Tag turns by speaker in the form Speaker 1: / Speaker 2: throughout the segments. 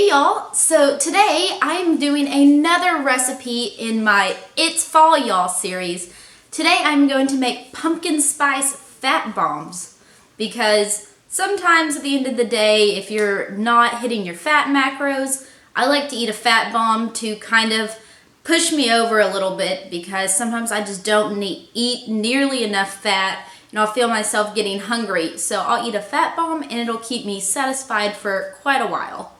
Speaker 1: Hey y'all, so today I'm doing another recipe in my It's Fall Y'all series. Today I'm going to make pumpkin spice fat bombs because sometimes at the end of the day, if you're not hitting your fat macros, I like to eat a fat bomb to kind of push me over a little bit because sometimes I just don't eat nearly enough fat and I'll feel myself getting hungry. So I'll eat a fat bomb and it'll keep me satisfied for quite a while.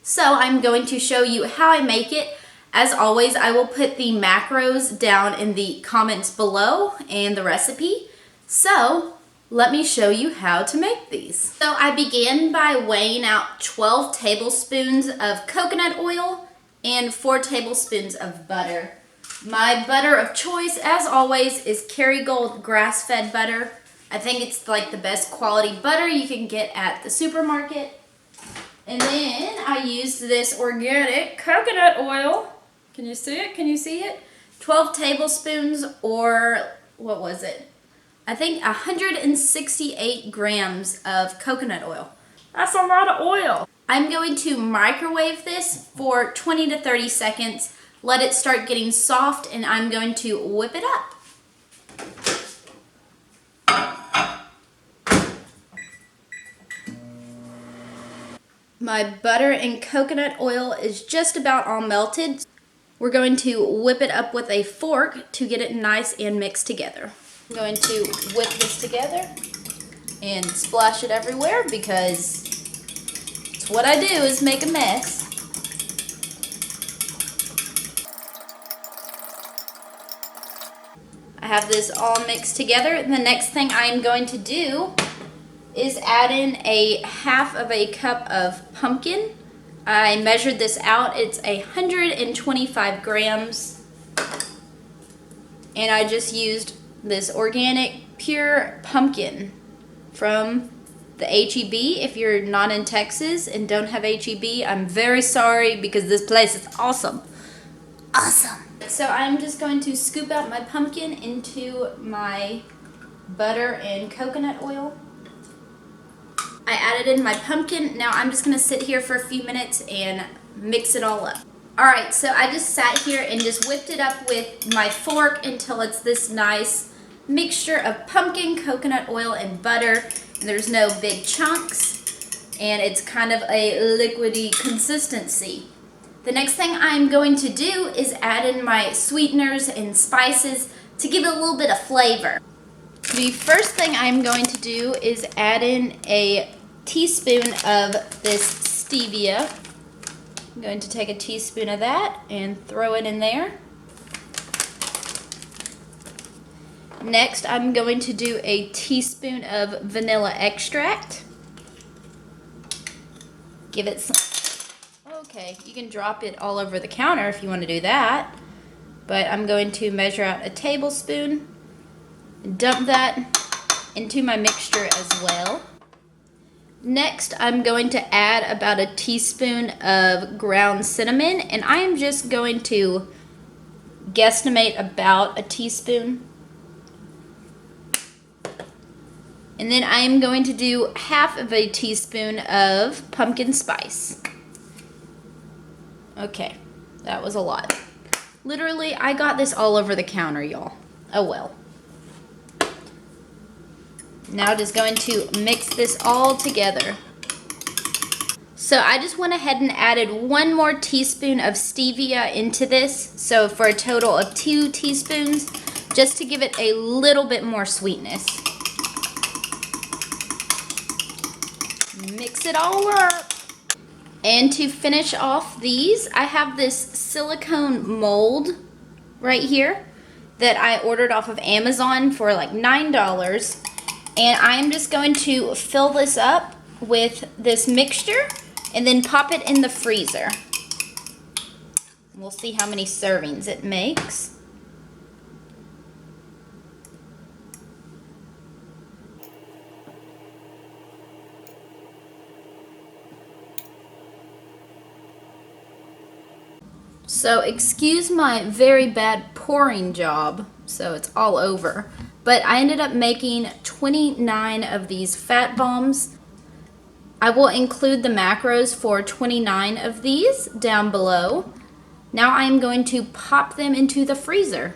Speaker 1: So I'm going to show you how I make it. As always, I will put the macros down in the comments below and the recipe. So let me show you how to make these. So I began by weighing out 12 tablespoons of coconut oil and 4 tablespoons of butter. My butter of choice, as always, is Kerrygold grass-fed butter. I think it's like the best quality butter you can get at the supermarket. And then I used this organic coconut oil. Can you see it? Can you see it? 12 tablespoons, or what was it? I think 168 grams of coconut oil. That's a lot of oil. I'm going to microwave this for 20 to 30 seconds. Let it start getting soft and I'm going to whip it up. My butter and coconut oil is just about all melted. We're going to whip it up with a fork to get it nice and mixed together. I'm going to whip this together and splash it everywhere because it's what I do, is make a mess. I have this all mixed together. The next thing I'm going to do is add in a half of a cup of pumpkin. I measured this out. It's 125 grams. And I just used this organic pure pumpkin from the H-E-B. If you're not in Texas and don't have H-E-B, I'm very sorry because this place is awesome. Awesome. So I'm just going to scoop out my pumpkin into my butter and coconut oil. I added in my pumpkin. Now I'm just going to sit here for a few minutes and mix it all up. Alright, so I just sat here and just whipped it up with my fork until it's this nice mixture of pumpkin, coconut oil, and butter. And there's no big chunks. And it's kind of a liquidy consistency. The next thing I'm going to do is add in my sweeteners and spices to give it a little bit of flavor. The first thing I'm going to do is add in a teaspoon of this stevia. I'm going to take a teaspoon of that and throw it in there. Next, I'm going to do a teaspoon of vanilla extract. Give it some... Okay, you can drop it all over the counter if you want to do that. But I'm going to measure out a tablespoon. Dump that into my mixture as well. Next, I'm going to add about a teaspoon of ground cinnamon, and I am just going to guesstimate about a teaspoon. And then I am going to do half of a teaspoon of pumpkin spice. Okay, that was a lot. Literally, I got this all over the counter, y'all. Oh well. Now just going to mix this all together. So I just went ahead and added 1 more teaspoon of stevia into this. So for a total of 2 teaspoons, just to give it a little bit more sweetness. Mix it all up. And to finish off these, I have this silicone mold right here that I ordered off of Amazon for like $9. And I'm just going to fill this up with this mixture and then pop it in the freezer. We'll see how many servings it makes. So excuse my very bad pouring job, so it's all over. But I ended up making 29 of these fat bombs. I will include the macros for 29 of these down below. Now I am going to pop them into the freezer.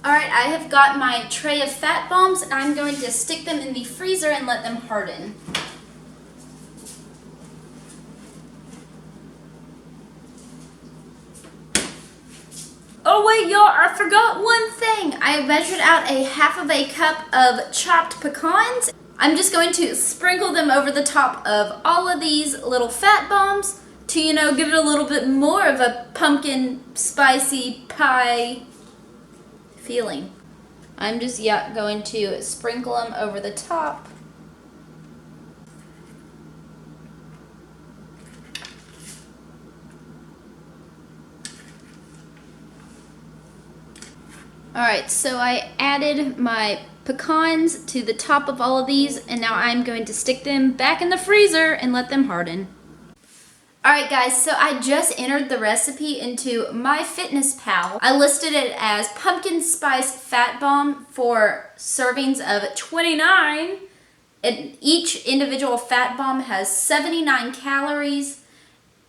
Speaker 1: Alright, I have got my tray of fat bombs and I'm going to stick them in the freezer and let them harden. Oh wait, y'all, I forgot one thing. I measured out a half of a cup of chopped pecans. I'm just going to sprinkle them over the top of all of these little fat bombs to, you know, give it a little bit more of a pumpkin spicy pie feeling. I'm just going to sprinkle them over the top. Alright, so I added my pecans to the top of all of these, and now I'm going to stick them back in the freezer and let them harden. Alright guys, so I just entered the recipe into MyFitnessPal. I listed it as pumpkin spice fat bomb for servings of 29. And each individual fat bomb has 79 calories,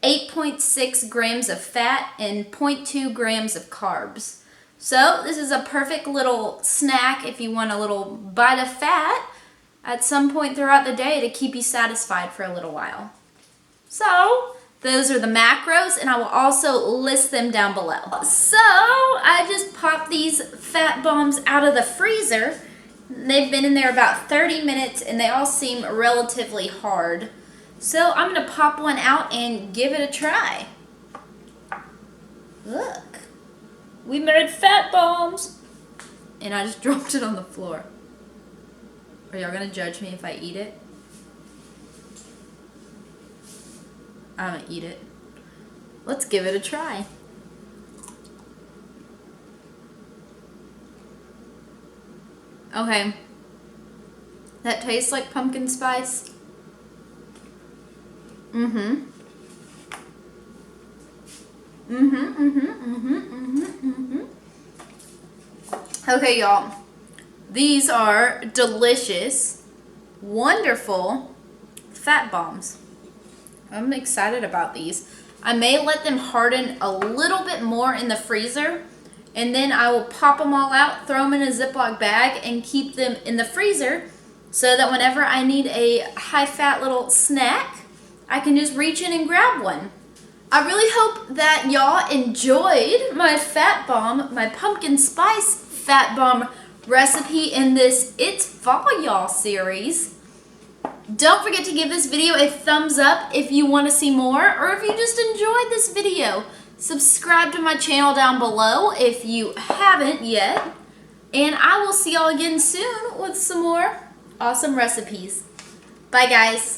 Speaker 1: 8.6 grams of fat, and 0.2 grams of carbs. So this is a perfect little snack if you want a little bite of fat at some point throughout the day to keep you satisfied for a little while. So those are the macros, and I will also list them down below. So I just popped these fat bombs out of the freezer. They've been in there about 30 minutes and they all seem relatively hard. So I'm going to pop one out and give it a try. Look. We made fat bombs! And I just dropped it on the floor. Are y'all gonna judge me if I eat it? I'm gonna eat it. Let's give it a try. Okay. That tastes like pumpkin spice. Okay, y'all. These are delicious, wonderful fat bombs. I'm excited about these. I may let them harden a little bit more in the freezer, and then I will pop them all out, throw them in a Ziploc bag, and keep them in the freezer so that whenever I need a high-fat little snack, I can just reach in and grab one. I really hope that y'all enjoyed my fat bomb, my pumpkin spice fat bomb recipe in this It's Fall Y'all series. Don't forget to give this video a thumbs up if you want to see more, or if you just enjoyed this video. Subscribe to my channel down below if you haven't yet. And I will see y'all again soon with some more awesome recipes. Bye guys.